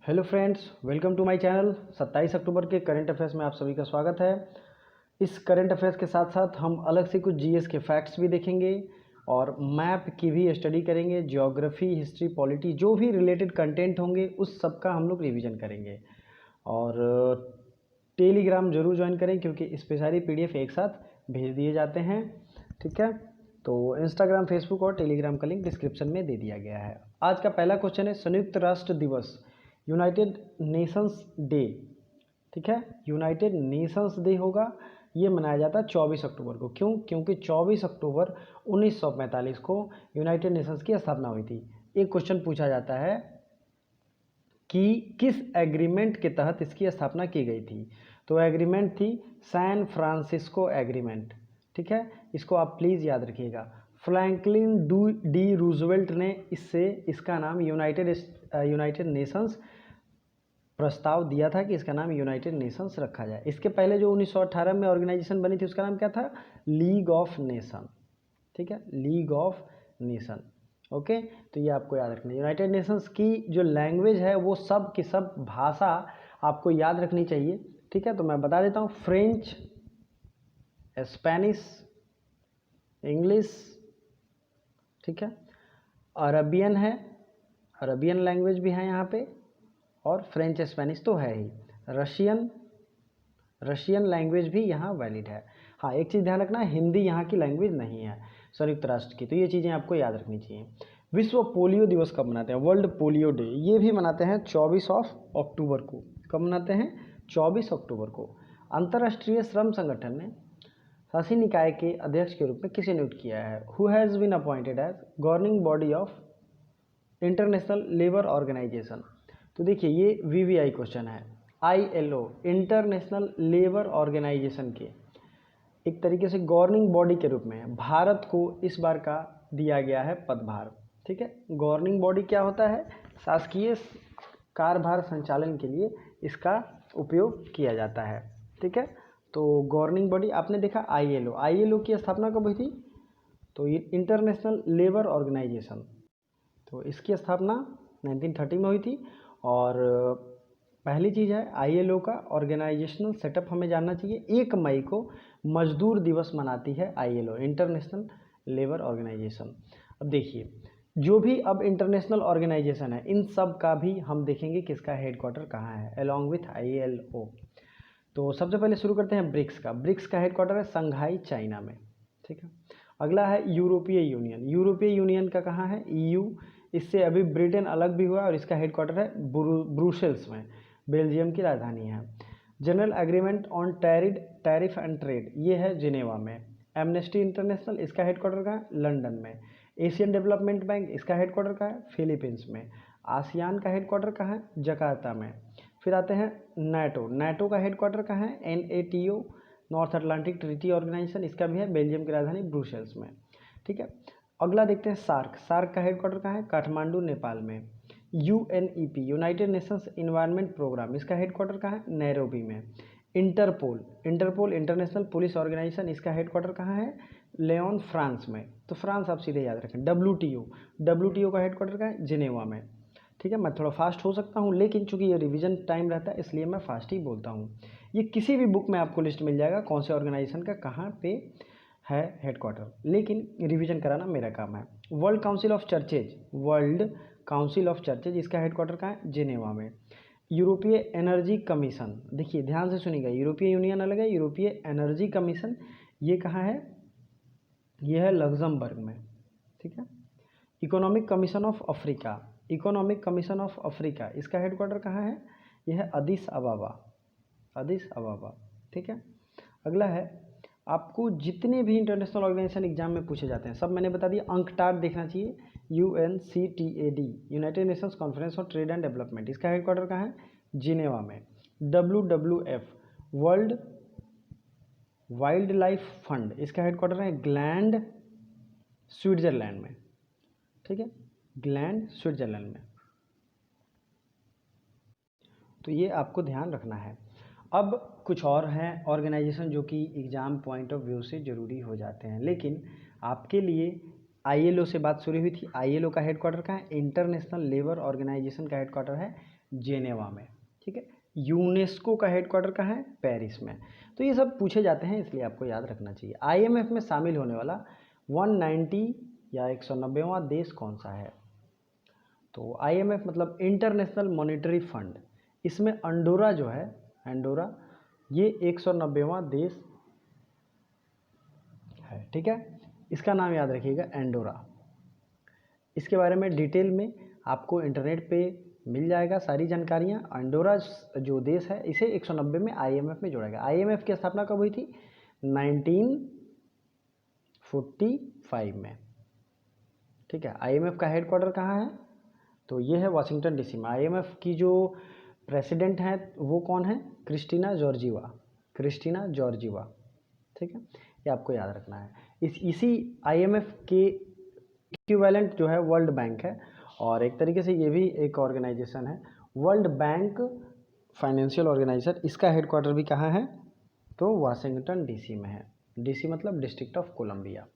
Hello friends, welcome to my channel. 27 October के current affairs में आप सभी का स्वागत है। इस करंट अफेयर्स के साथ साथ हम अलग से कुछ जीएस के फैक्ट्स भी देखेंगे और मैप की भी स्टडी करेंगे। ज्योग्राफी, हिस्ट्री, पॉलिटी, जो भी रिलेटेड कंटेंट होंगे उस सब का हम लोग रिवीजन करेंगे। और टेलीग्राम जरूर ज्वाइन करें क्योंकि इस पे सारी पीडीएफ एक साथ भेज दिए जाते हैं। ठीक है, तो इंस्टाग्राम, फेसबुक और टेलीग्राम का लिंक डिस्क्रिप्शन में दे दिया गया है। आज का पहला क्वेश्चन है संयुक्त राष्ट्र दिवस, यूनाइटेड नेशंस डे। ठीक है, यूनाइटेड नेशंस डे होगा, ये मनाया जाता है 24 अक्टूबर को। क्यों? क्योंकि 24 अक्टूबर 1945 को यूनाइटेड नेशंस की स्थापना हुई थी। एक क्वेश्चन पूछा जाता है कि किस एग्रीमेंट के तहत इसकी स्थापना की गई थी। तो एग्रीमेंट थी सैन फ्रांसिस्को एग्रीमेंट। ठीक है, इसको आप प्लीज़ याद रखिएगा। फ्रैंकलिन डी रूजवेल्ट ने इसका नाम यूनाइटेड नेशंस प्रस्ताव दिया था कि इसका नाम यूनाइटेड नेशंस रखा जाए। इसके पहले जो 1918 में ऑर्गेनाइजेशन बनी थी उसका नाम क्या था? League of nation. ठीक है, लीग ऑफ नेशन। ओके, तो ये आपको याद रखना है। यूनाइटेड नेशंस की जो लैंग्वेज है वो सब की सब भाषा आपको याद रखनी चाहिए। ठीक है, तो मैं बता देता हूँ। फ्रेंच, स्पेनिश, इंग्लिश, ठीक है, अरबियन है, अरबियन लैंग्वेज भी है यहाँ पे, और फ्रेंच स्पेनिश तो है ही। रशियन लैंग्वेज भी यहाँ वैलिड है। हाँ, एक चीज़ ध्यान रखना, हिंदी यहाँ की लैंग्वेज नहीं है संयुक्त राष्ट्र की, तो ये चीज़ें आपको याद रखनी चाहिए। विश्व पोलियो दिवस कब मनाते हैं? वर्ल्ड पोलियो डे, ये भी मनाते हैं 24 अक्टूबर को। कब मनाते हैं? 24 अक्टूबर को। अंतर्राष्ट्रीय श्रम संगठन ने शासी निकाय के अध्यक्ष के रूप में किसे नियुक्त किया है? Who has been appointed as governing body of International Labour Organization. तो देखिए, ये वीवीआई क्वेश्चन है। आईएलओ, इंटरनेशनल लेबर ऑर्गेनाइजेशन के एक तरीके से गवर्निंग बॉडी के रूप में भारत को इस बार का दिया गया है पदभार। ठीक है, गवर्निंग बॉडी क्या होता है? शासकीय कार्यभार संचालन के लिए इसका उपयोग किया जाता है। ठीक है, तो गवर्निंग बॉडी आपने देखा आईएलओ की स्थापना कब हुई थी? तो ये इंटरनेशनल लेबर ऑर्गेनाइजेशन, तो इसकी स्थापना 1930 में हुई थी। और पहली चीज़ है आईएलओ का ऑर्गेनाइजेशनल सेटअप हमें जानना चाहिए। 1 मई को मजदूर दिवस मनाती है आईएलओ, इंटरनेशनल लेबर ऑर्गेनाइजेशन। अब देखिए, जो भी अब इंटरनेशनल ऑर्गेनाइजेशन है इन सब का भी हम देखेंगे किसका हेडक्वार्टर कहाँ है अलॉन्ग विथ आईएलओ। तो सबसे पहले शुरू करते हैं ब्रिक्स का। ब्रिक्स का हेडक्वार्टर है संघाई, चाइना में। ठीक है, अगला है यूरोपीय यूनियन। यूरोपीय यूनियन का कहाँ है? ईयू। इससे अभी ब्रिटेन अलग भी हुआ और इसका हेडक्वार्टर है ब्रुसेल्स में, बेल्जियम की राजधानी है। General agreement on tariff and trade, ये है जिनेवा में। एमनेस्टी इंटरनेशनल, इसका हेडक्वार्टर कहाँ है? लंदन में। एशियन डेवलपमेंट बैंक, इसका हेडक्वार्टर कहाँ है? फिलीपींस में। आसियान का हेडक्वार्टर कहाँ है? जकार्ता में। फिर आते हैं नाटो का हेडक्वार्टर कहाँ है? एनएटीओ, नॉर्थ अटलांटिक ट्रीटी ऑर्गेनाइजेशन, इसका भी है बेल्जियम की राजधानी ब्रुसेल्स में। ठीक है, अगला देखते हैं सार्क का हेडक्वार्टर कहाँ है? काठमांडू, नेपाल में। UNEP, united nations environment programme, इसका हेडक्वार्टर कहाँ है? नैरोबी में। इंटरपोल इंटरनेशनल पुलिस ऑर्गेनाइजेशन, इसका हेडक्वार्टर कहाँ है? लियोन, फ्रांस में। तो फ्रांस आप सीधे याद रखें। डब्ल्यूटीओ का हेडक्वार्टर कहाँ है? जिनेवा में। ठीक है, मैं थोड़ा फास्ट हो सकता हूँ लेकिन चूंकि ये रिवीजन टाइम रहता है इसलिए मैं फास्ट ही बोलता हूँ। ये किसी भी बुक में आपको लिस्ट मिल जाएगा कौन से ऑर्गेनाइजेशन का कहाँ पे है हेडक्वार्टर, लेकिन रिवीजन कराना मेरा काम है। वर्ल्ड काउंसिल ऑफ चर्चेज, इसका हेडक्वार्टर कहाँ है? जिनेवा में। यूरोपीय एनर्जी कमीशन, देखिए ध्यान से सुनिएगा, यूरोपीय यूनियन अलग है, यूरोपीय एनर्जी कमीशन ये कहाँ है? ये है लग्जमबर्ग में। ठीक है, इकोनॉमिक कमीशन ऑफ अफ्रीका, इसका हेडक्वार्टर कहाँ है? यह है अदिस अबाबा। ठीक है, अगला है, आपको जितने भी इंटरनेशनल ऑर्गेनाइजेशन एग्जाम में पूछे जाते हैं सब मैंने बता दिया। अंकटाड देखना चाहिए। UNCTAD, united nations conference on trade and development, इसका हेडक्वार्टर कहाँ है? जिनेवा में। WWF, world wild life fund, इसका हेडक्वार्टर है ग्लैंड, स्विट्जरलैंड में। ठीक है, ग्लैंड, स्विट्जरलैंड में। तो ये आपको ध्यान रखना है। अब कुछ और हैं ऑर्गेनाइजेशन जो कि एग्ज़ाम पॉइंट ऑफ व्यू से ज़रूरी हो जाते हैं, लेकिन आपके लिए ILO से बात शुरू हुई थी। ILO का हेडक्वार्टर कहाँ है? इंटरनेशनल लेबर ऑर्गेनाइजेशन का हेडक्वार्टर है जेनेवा में, ठीक है। यूनेस्को का हेडक्वार्टर कहाँ है? पेरिस में। तो ये सब पूछे जाते हैं, इसलिए आपको याद रखना चाहिए। IMF में शामिल होने वाला 190 या 190वां देश कौन सा है? तो IMF मतलब इंटरनेशनल मॉनेटरी फंड, इसमें अंडोरा जो है, अंडोरा, ये 190वां देश है, ठीक है। इसका नाम याद रखिएगा, एंडोरा। इसके बारे में डिटेल में आपको इंटरनेट पे मिल जाएगा सारी जानकारियाँ। अंडोरा जो देश है, इसे 190 में IMF में जोड़ा गया। IMF की स्थापना कब हुई थी? 1945 में, ठीक है। IMF का हेडक्वार्टर कहाँ है? तो ये है वाशिंगटन DC में। IMF की जो प्रेसिडेंट हैं वो कौन है? क्रिस्टीना जॉर्जिवा, क्रिस्टीना जॉर्जिवा, ठीक है। ये आपको याद रखना है। इसी IMF के इक्विवेलेंट जो है वर्ल्ड बैंक है, और एक तरीके से ये भी एक ऑर्गेनाइजेशन है, वर्ल्ड बैंक फाइनेंशियल ऑर्गेनाइजेशन। इसका हेडक्वार्टर भी कहाँ है? तो वाशिंगटन DC में है। DC मतलब डिस्ट्रिक्ट ऑफ कोलंबिया।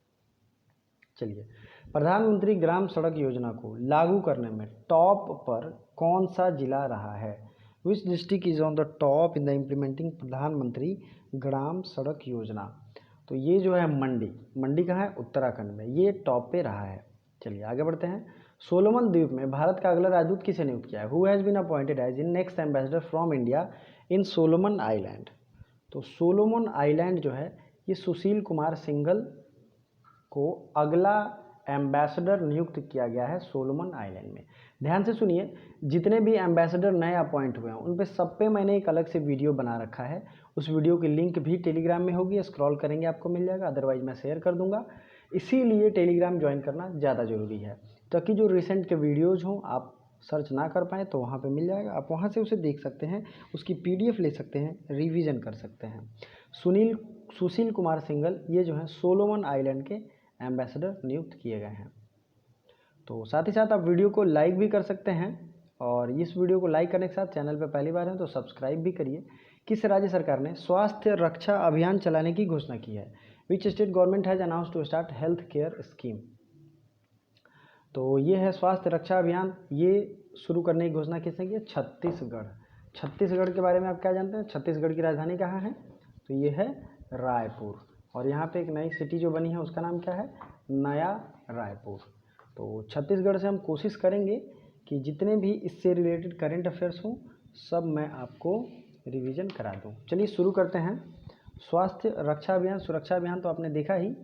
चलिए, प्रधानमंत्री ग्राम सड़क योजना को लागू करने में टॉप पर कौन सा जिला रहा है? Which district is on the top in the implementing प्रधानमंत्री ग्राम सड़क योजना? तो ये जो है मंडी, मंडी कहाँ है? उत्तराखंड में, ये टॉप पे रहा है। चलिए आगे बढ़ते हैं। सोलोमन द्वीप में भारत का अगला राजदूत किसे नियुक्त किया है? Who has been appointed as in next ambassador from India in Solomon island? तो सोलोमन आइलैंड जो है, ये सुशील कुमार सिंघल को अगला एम्बेसडर नियुक्त किया गया है सोलोमन आइलैंड में। ध्यान से सुनिए, जितने भी एम्बेसडर नए अपॉइंट हुए हैं उन पे सब पे मैंने एक अलग से वीडियो बना रखा है। उस वीडियो की लिंक भी टेलीग्राम में होगी, स्क्रॉल करेंगे आपको मिल जाएगा, अदरवाइज मैं शेयर कर दूंगा। इसीलिए टेलीग्राम ज्वाइन करना ज़्यादा ज़रूरी है, ताकि जो रिसेंट के वीडियोज़ हों आप सर्च ना कर पाएँ तो वहाँ पे मिल जाएगा, आप वहाँ से उसे देख सकते हैं, उसकी PDF ले सकते हैं, रिवीजन कर सकते हैं। सुशील कुमार सिंघल ये जो है सोलोमन आइलैंड के एम्बेसडर नियुक्त किए गए हैं। तो साथ ही साथ आप वीडियो को लाइक भी कर सकते हैं, और इस वीडियो को लाइक करने के साथ चैनल पर पहली बार हैं तो सब्सक्राइब भी करिए। किस राज्य सरकार ने स्वास्थ्य रक्षा अभियान चलाने की घोषणा की है? Which state government has announce to start health care scheme? तो ये है स्वास्थ्य रक्षा अभियान, ये शुरू करने की घोषणा किसने की है? छत्तीसगढ़। छत्तीसगढ़ के बारे में आप क्या जानते हैं? छत्तीसगढ़ की राजधानी कहाँ है? तो ये है रायपुर, और यहाँ पे एक नई सिटी जो बनी है उसका नाम क्या है? नया रायपुर। तो छत्तीसगढ़ से हम कोशिश करेंगे कि जितने भी इससे रिलेटेड करंट अफेयर्स हों सब मैं आपको रिवीजन करा दूं। चलिए शुरू करते हैं। स्वास्थ्य रक्षा अभियान, सुरक्षा अभियान तो आपने देखा ही।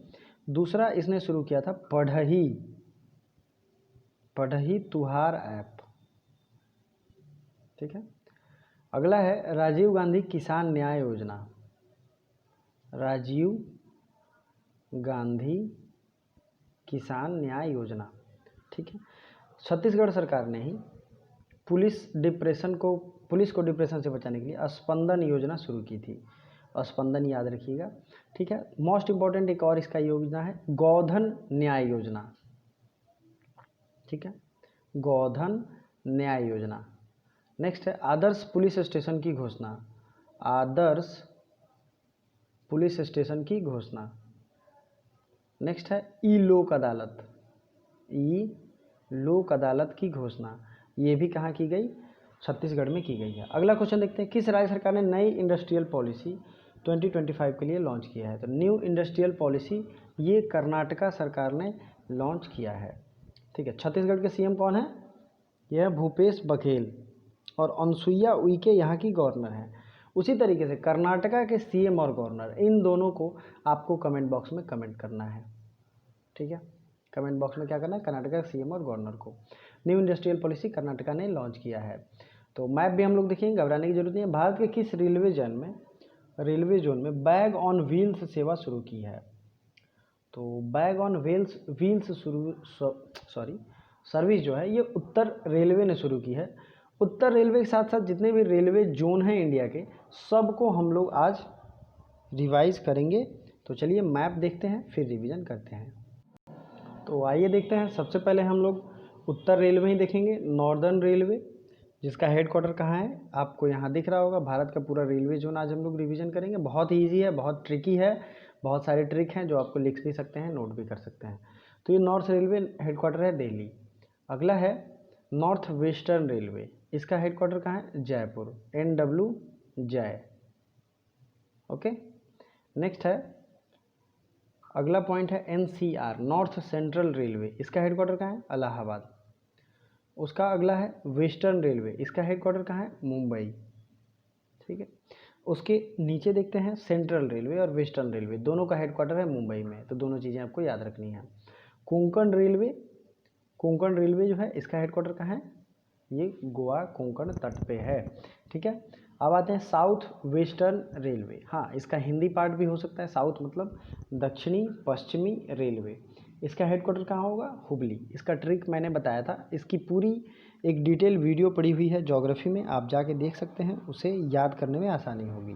दूसरा इसने शुरू किया था पढ़ही तुहार ऐप, ठीक है। अगला है राजीव गांधी किसान न्याय योजना, राजीव गांधी किसान न्याय योजना, ठीक है। छत्तीसगढ़ सरकार ने ही पुलिस को डिप्रेशन से बचाने के लिए स्पंदन योजना शुरू की थी। स्पंदन याद रखिएगा, ठीक है। मोस्ट इंपॉर्टेंट एक और इसका योजना है गोधन न्याय योजना, ठीक है, गोधन न्याय योजना। नेक्स्ट है आदर्श पुलिस स्टेशन की घोषणा, आदर्श पुलिस स्टेशन की घोषणा। नेक्स्ट है ई लोक अदालत, ई लोक अदालत की घोषणा, ये भी कहाँ की गई? छत्तीसगढ़ में की गई है। अगला क्वेश्चन देखते हैं, किस राज्य सरकार ने नई इंडस्ट्रियल पॉलिसी 2025 के लिए लॉन्च किया है? तो न्यू इंडस्ट्रियल पॉलिसी ये कर्नाटका सरकार ने लॉन्च किया है, ठीक है। छत्तीसगढ़ के CM कौन है? यह है भूपेश बघेल, और अनुसुईया उइके यहाँ की गवर्नर हैं। उसी तरीके से कर्नाटका के CM और गवर्नर, इन दोनों को आपको कमेंट बॉक्स में कमेंट करना है, ठीक है। कमेंट बॉक्स में क्या करना है? कर्नाटका के CM और गवर्नर को। न्यू इंडस्ट्रियल पॉलिसी कर्नाटका ने लॉन्च किया है। तो मैप भी हम लोग देखेंगे, घबराने की जरूरत नहीं है। भारत के किस रेलवे जोन में बैग ऑन व्हील्स सेवा शुरू की है? तो बैग ऑन व्हील्स सर्विस जो है ये उत्तर रेलवे ने शुरू की है। उत्तर रेलवे के साथ साथ जितने भी रेलवे जोन हैं इंडिया के, सबको हम लोग आज रिवाइज करेंगे। तो चलिए मैप देखते हैं फिर रिवीजन करते हैं। तो आइए देखते हैं। सबसे पहले हम लोग उत्तर रेलवे ही देखेंगे, नॉर्दर्न रेलवे, जिसका हेडक्वार्टर कहाँ है? आपको यहाँ दिख रहा होगा। भारत का पूरा रेलवे जोन आज हम लोग रिवीजन करेंगे। बहुत ईजी है, बहुत ट्रिकी है, बहुत सारे ट्रिक हैं जो आपको लिख भी सकते हैं, नोट भी कर सकते हैं। तो ये नॉर्थ रेलवे हेडक्वार्टर है दिल्ली। अगला है नॉर्थ वेस्टर्न रेलवे, इसका हेडक्वार्टर कहाँ है? जयपुर, NW जय। ओके, नेक्स्ट है, अगला पॉइंट है NCR, नॉर्थ सेंट्रल रेलवे, इसका हेडक्वार्टर कहाँ है? इलाहाबाद। उसका अगला है वेस्टर्न रेलवे, इसका हेडक्वार्टर कहाँ है? मुंबई। ठीक है, उसके नीचे देखते हैं सेंट्रल रेलवे और वेस्टर्न रेलवे, दोनों का हेडक्वार्टर है मुंबई में, तो दोनों चीज़ें आपको याद रखनी है। कोंकण रेलवे, कोंकण रेलवे जो है इसका हेडक्वार्टर कहाँ है? ये गोवा कोंकण तट पे है। ठीक है, अब आते हैं साउथ वेस्टर्न रेलवे। हाँ, इसका हिंदी पार्ट भी हो सकता है, साउथ मतलब दक्षिणी पश्चिमी रेलवे। इसका हेडक्वार्टर कहाँ होगा? हुबली। इसका ट्रिक मैंने बताया था, इसकी पूरी एक डिटेल वीडियो पड़ी हुई है ज्योग्राफी में, आप जाके देख सकते हैं, उसे याद करने में आसानी होगी।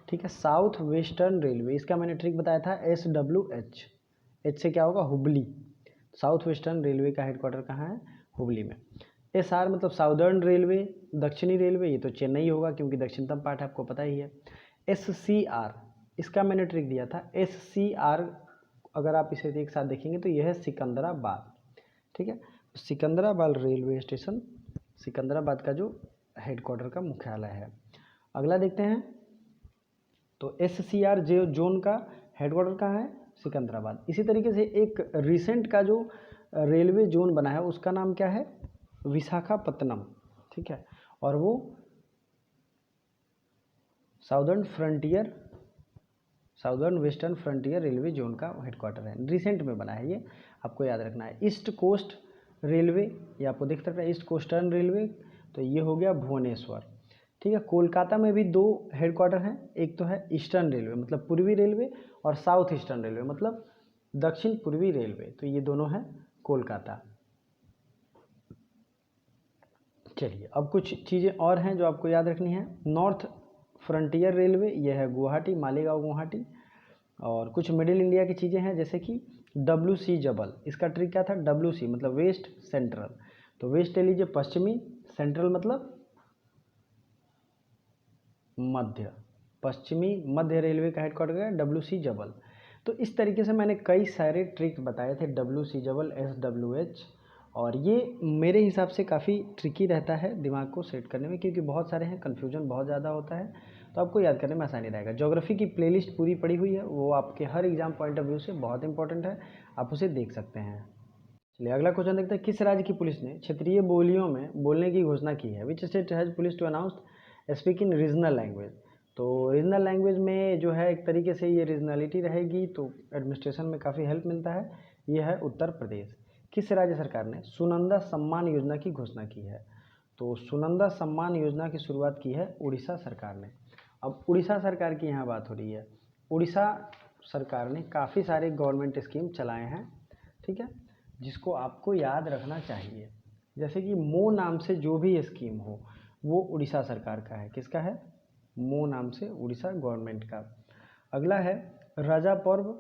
ठीक है, साउथ वेस्टर्न रेलवे, इसका मैंने ट्रिक बताया था SWH, एच से क्या होगा? हुबली। साउथ वेस्टर्न रेलवे का हेडक्वार्टर कहाँ है? हुबली में। SR मतलब साउदर्न रेलवे, दक्षिणी रेलवे, ये तो चेन्नई होगा क्योंकि दक्षिणतम पार्ट आपको पता ही है। SCR, इसका मैंने ट्रिक दिया था, SCR अगर आप इसे एक साथ देखेंगे तो यह है सिकंदराबाद। ठीक है, सिकंदराबाद रेलवे स्टेशन सिकंदराबाद का जो हेडक्वार्टर का मुख्यालय है। अगला देखते हैं, तो SCR जोन का हेडक्वार्टर कहाँ है? सिकंदराबाद। इसी तरीके से एक रिसेंट का जो रेलवे जोन बना है उसका नाम क्या है? विशाखापत्तनम। ठीक है, और वो southern western frontier railway zone का हेडक्वार्टर है, रिसेंट में बना है, ये आपको याद रखना है। ईस्ट कोस्ट रेलवे, ये आपको दिख सकता है ईस्ट कोस्टर्न रेलवे, तो ये हो गया भुवनेश्वर। ठीक है, कोलकाता में भी दो हेडक्वार्टर हैं, एक तो है ईस्टर्न रेलवे मतलब पूर्वी रेलवे, और साउथ ईस्टर्न रेलवे मतलब दक्षिण पूर्वी रेलवे, तो ये दोनों हैं कोलकाता। चलिए, अब कुछ चीज़ें और हैं जो आपको याद रखनी है। नॉर्थ फ्रंटियर रेलवे, यह है गुवाहाटी, मालेगांव गुवाहाटी। और कुछ मिडिल इंडिया की चीज़ें हैं जैसे कि WC जबल, इसका ट्रिक क्या था? WC मतलब वेस्ट सेंट्रल, तो वेस्ट ले लीजिए पश्चिमी, सेंट्रल मतलब मध्य, पश्चिमी मध्य रेलवे का हेडक्वार्टर है WC जबल। तो इस तरीके से मैंने कई सारे ट्रिक्स बताए थे, WC जबल, SWH, और ये मेरे हिसाब से काफ़ी ट्रिकी रहता है दिमाग को सेट करने में, क्योंकि बहुत सारे हैं, कन्फ्यूजन बहुत ज़्यादा होता है, तो आपको याद करने में आसानी रहेगा। ज्योग्राफी की प्लेलिस्ट पूरी पड़ी हुई है, वो आपके हर एग्जाम पॉइंट ऑफ व्यू से बहुत इंपॉर्टेंट है, आप उसे देख सकते हैं। चलिए, अगला क्वेश्चन देखते हैं, किस राज्य की पुलिस ने क्षेत्रीय बोलियों में बोलने की घोषणा की है? Which state has police to announce speak in regional language? तो रीजनल लैंग्वेज में जो है एक तरीके से ये रीजनलिटी रहेगी, तो एडमिनिस्ट्रेशन में काफ़ी हेल्प मिलता है। ये है उत्तर प्रदेश। किस राज्य सरकार ने सुनंदा सम्मान योजना की घोषणा की है? तो सुनंदा सम्मान योजना की शुरुआत की है उड़ीसा सरकार ने। अब उड़ीसा सरकार की यहाँ बात हो रही है, उड़ीसा सरकार ने काफ़ी सारे गवर्नमेंट स्कीम चलाए हैं, ठीक है, जिसको आपको याद रखना चाहिए। जैसे कि मो नाम से जो भी स्कीम हो वो उड़ीसा सरकार का है। किसका है? मो नाम से उड़ीसा गवर्नमेंट का। अगला है राजा पर्व,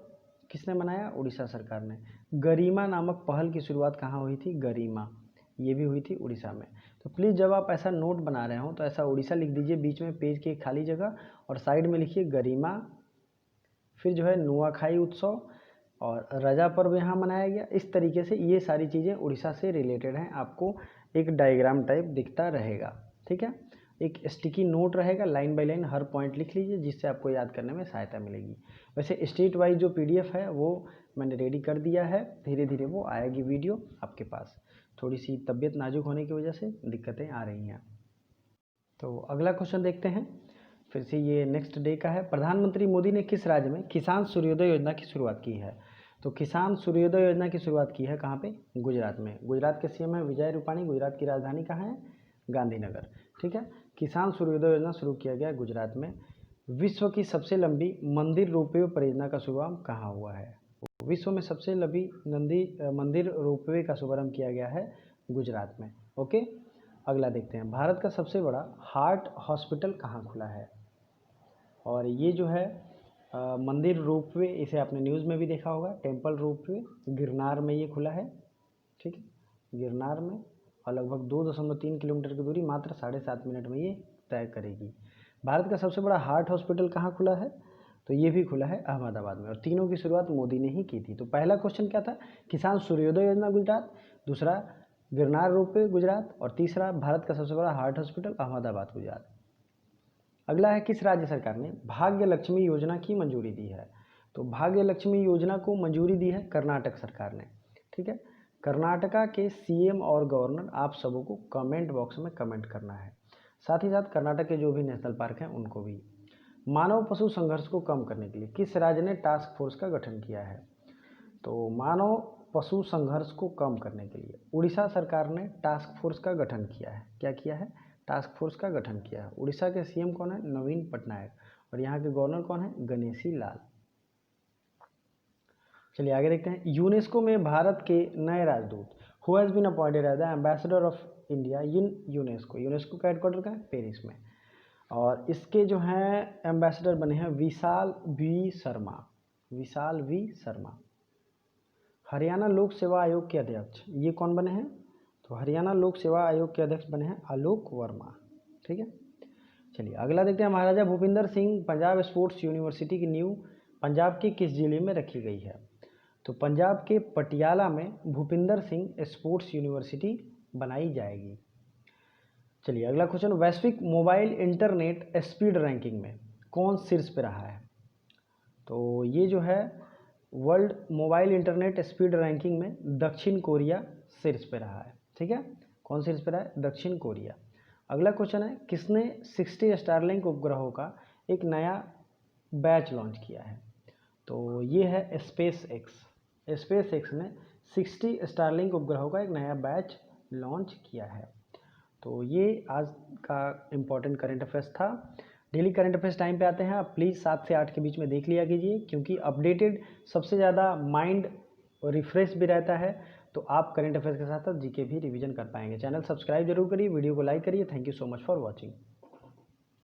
किसने मनाया? उड़ीसा सरकार ने। गरिमा नामक पहल की शुरुआत कहाँ हुई थी? गरिमा, ये भी हुई थी उड़ीसा में। तो प्लीज़ जब आप ऐसा नोट बना रहे हो तो ऐसा उड़ीसा लिख दीजिए बीच में पेज की खाली जगह, और साइड में लिखिए गरिमा, फिर जो है नुआखाई उत्सव और राजा पर्व यहाँ मनाया गया। इस तरीके से ये सारी चीज़ें उड़ीसा से रिलेटेड हैं, आपको एक डायग्राम टाइप दिखता रहेगा। ठीक है, एक स्टिकी नोट रहेगा, line by line her point लिख लीजिए, जिससे आपको याद करने में सहायता मिलेगी। वैसे स्टेट वाइज जो PDF है वो मैंने रेडी कर दिया है, धीरे धीरे वो आएगी वीडियो आपके पास। थोड़ी सी तबीयत नाजुक होने की वजह से दिक्कतें आ रही हैं। तो अगला क्वेश्चन देखते हैं, फिर से ये नेक्स्ट डे का है। प्रधानमंत्री मोदी ने किस राज्य में किसान सूर्योदय योजना की शुरुआत की है? तो किसान सूर्योदय योजना की शुरुआत की है कहाँ पे? गुजरात में। गुजरात के CM है विजय रूपाणी। गुजरात की राजधानी कहाँ है? गांधीनगर। ठीक है, किसान सूर्योदय योजना शुरू किया गया गुजरात में। विश्व की सबसे लंबी मंदिर रोपवे परियोजना का शुभारंभ कहाँ हुआ है? विश्व में सबसे लंबी मंदिर रोपवे का शुभारंभ किया गया है गुजरात में। ओके, अगला देखते हैं, भारत का सबसे बड़ा हार्ट हॉस्पिटल कहाँ खुला है? और ये जो है मंदिर रोपवे, इसे आपने न्यूज़ में भी देखा होगा, टेम्पल रोपवे गिरनार में ये खुला है। ठीक है, गिरनार में, और लगभग 2.3 किलोमीटर की दूरी मात्र 7.5 मिनट में ये तय करेगी। भारत का सबसे बड़ा हार्ट हॉस्पिटल कहाँ खुला है? तो ये भी खुला है अहमदाबाद में, और तीनों की शुरुआत मोदी ने ही की थी। तो पहला क्वेश्चन क्या था, किसान सूर्योदय योजना गुजरात, दूसरा गिरनार रोपवे गुजरात, और तीसरा भारत का सबसे बड़ा हार्ट हॉस्पिटल अहमदाबाद गुजरात। अगला है, किस राज्य सरकार ने भाग्य लक्ष्मी योजना की मंजूरी दी है। तो भाग्य लक्ष्मी योजना को मंजूरी दी है कर्नाटक सरकार ने। ठीक है, कर्नाटका के सीएम और गवर्नर आप सबों को कमेंट बॉक्स में कमेंट करना है, साथ ही साथ कर्नाटक के जो भी नेशनल पार्क हैं उनको भी। मानव पशु संघर्ष को कम करने के लिए किस राज्य ने टास्क फोर्स का गठन किया है। तो मानव पशु संघर्ष को कम करने के लिए उड़ीसा सरकार ने टास्क फोर्स का गठन किया है। क्या किया है, टास्क फोर्स का गठन किया है। उड़ीसा के सीएम कौन है, नवीन पटनायक, और यहाँ के गवर्नर कौन है, गणेशी लाल। चलिए आगे देखते हैं, यूनेस्को में भारत के नए राजदूत who has been appointed as the ambassador of India in UNESCO. UNESCO का हेडक्वार्टर का है पेरिस में, और इसके जो हैं एम्बेसडर बने हैं विशाल वी शर्मा। विशाल वी शर्मा। हरियाणा लोक सेवा आयोग के अध्यक्ष ये कौन बने हैं, तो हरियाणा लोक सेवा आयोग के अध्यक्ष बने हैं आलोक वर्मा। ठीक है, चलिए अगला देखते हैं, महाराजा भूपिंदर सिंह पंजाब स्पोर्ट्स यूनिवर्सिटी की नींव पंजाब के किस जिले में रखी गई है। तो पंजाब के पटियाला में भूपिंदर सिंह स्पोर्ट्स यूनिवर्सिटी बनाई जाएगी। चलिए अगला क्वेश्चन, वैश्विक मोबाइल इंटरनेट स्पीड रैंकिंग में कौन शीर्ष पे रहा है। तो ये जो है world mobile internet speed ranking में दक्षिण कोरिया शीर्ष पे रहा है। ठीक है, कौन शीर्ष पे रहा है, दक्षिण कोरिया। अगला क्वेश्चन है, किसने 60 स्टारलिंक उपग्रहों का एक नया बैच लॉन्च किया है। तो ये है स्पेस एक्स। स्पेस एक्स ने 60 स्टारलिंक उपग्रहों का एक नया बैच लॉन्च किया है। तो ये आज का इम्पोर्टेंट करंट अफेयर्स था। डेली करंट अफेयर्स टाइम पे आते हैं, आप प्लीज़ 7 से 8 के बीच में देख लिया कीजिए, क्योंकि अपडेटेड सबसे ज़्यादा माइंड रिफ्रेश भी रहता है। तो आप करंट अफेयर्स के साथ साथ जीके भी रिवीजन कर पाएंगे। चैनल सब्सक्राइब जरूर करिए, वीडियो को लाइक करिए। Thank you so much for watching.